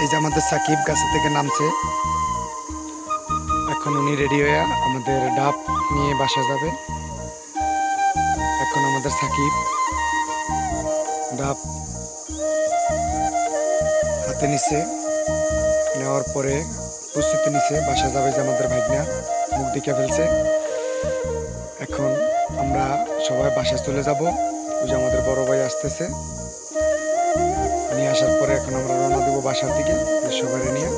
এই যে আমাদের সাকিব গাছে থেকে নামছে। এখন উনি রেডি হয়ে আমাদের ডাব নিয়ে বাসা যাবে। এখন আমাদের সাকিব ডাব হাতে নিছে, নেওয়ার পরে প্রস্তুতি নিছে, বাসা যাবে। যে আমাদের ভাগনা মুখ দেখে ফেলছে। এখন আমরা সবাই বাসায় চলে যাব। ওই যে আমাদের বড় ভাই আসতেছে, নিয়ে আসার পরে এখন আমরা রওনা দেবো বাসার দিকে সবাই নিয়ে।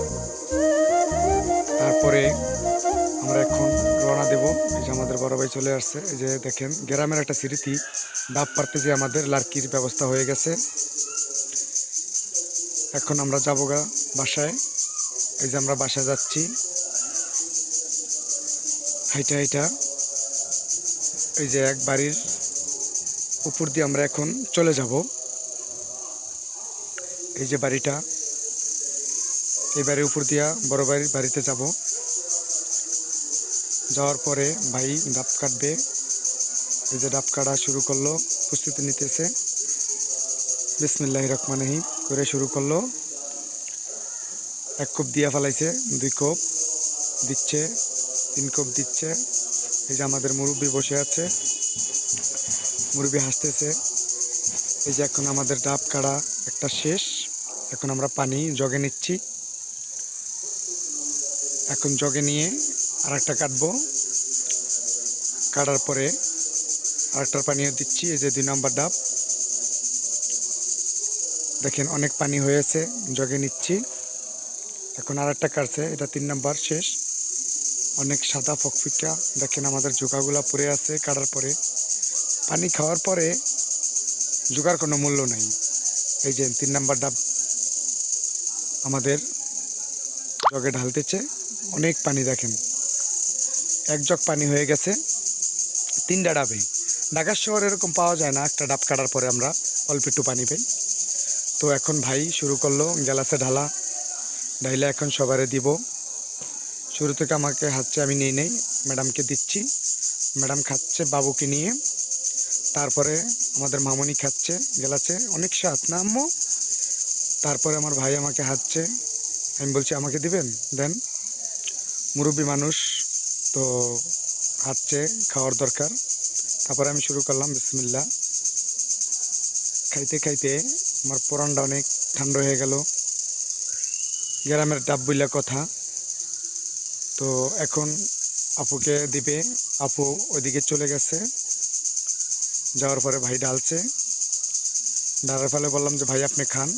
তারপরে আমরা এখন রওনা দেব। এই যে আমাদের বড় ভাই চলে আসছে। এই যে দেখেন গ্রামের একটা স্মৃতি, ডাব পারতে যে আমাদের লার্কির ব্যবস্থা হয়ে গেছে। এখন আমরা যাবো গা বাসায়। এই যে আমরা বাসায় যাচ্ছি হাইটা হাইটা। এই যে এক বাড়ির উপর দিয়ে আমরা এখন চলে যাব। এই যে বাড়িটা, এই বাড়ির উপর দিয়া বড় ভাইয়ের বাড়িতে যাব। যাওয়ার পরে ভাই ডাব কাটবে। এই যে ডাব কাটা শুরু করলো, প্রস্তুতি নিতেছে। বিসমিল্লাহির রহমানির রহিম করে শুরু করলো। এক কোপ দিয়া ফেলাইছে, 2 কোপ দিচ্ছে, 3 কোপ দিচ্ছে। এই যে আমাদের মুরব্বী বসে আছে, মুরব্বী হাসতেছে। এই যে এখন আমাদের ডাব কাটা একটা শেষ। এখন আমরা পানি জগে নিচ্ছি। এখন জগে নিয়ে আর একটা কাটবো। কাটার পরে আরেকটার পানিও দিচ্ছি। এই যে 2 নম্বর ডাব, দেখেন অনেক পানি হয়েছে, জগে নিচ্ছি। এখন আর একটা কাটছে, এটা 3 নম্বর শেষ। অনেক সাদা ফকফিকা, দেখেন আমাদের জোকাগুলা পড়ে আছে। কাটার পরে পানি খাওয়ার পরে জোকার কোনো মূল্য নাই। এই যে 3 নম্বর ডাব আমাদের জগে ঢালতেছে। অনেক পানি, দেখেন 1 জগ পানি হয়ে গেছে 3টা ডাবে। ঢাকা শহরে এরকম পাওয়া যায় না, একটা ডাব কাটার পরে আমরা অল্প একটু পানি পাই। তো এখন ভাই শুরু করলো গ্লাসে ঢালা। ঢাইলে এখন সবারে দিব। শুরু থেকে আমাকে হাতছে, আমি নিয়ে নেই, ম্যাডামকে দিচ্ছি। ম্যাডাম খাচ্ছে বাবুকে নিয়ে। তারপরে আমাদের মামনি খাচ্ছে গ্লাসে, অনেক স্বাদ না আম্মু? তারপরে আমার ভাই আমাকে হাতছে, আমি বলছি আমাকে দিবেন, দেন। মুরব্বী মানুষ তো হাতছে, খাওয়ার দরকার। তারপরে আমি শুরু করলাম বিসমিল্লাহ। খাইতে খাইতে আমার পরানটা অনেক ঠান্ডা হয়ে গেল। গ্রামের ডাব বইলা কথা। তো এখন আপুকে দিবে, আপু ওইদিকে চলে গেছে। যাওয়ার পরে ভাই ডালছে, ডালার ফলে বললাম যে ভাই আপনি খান।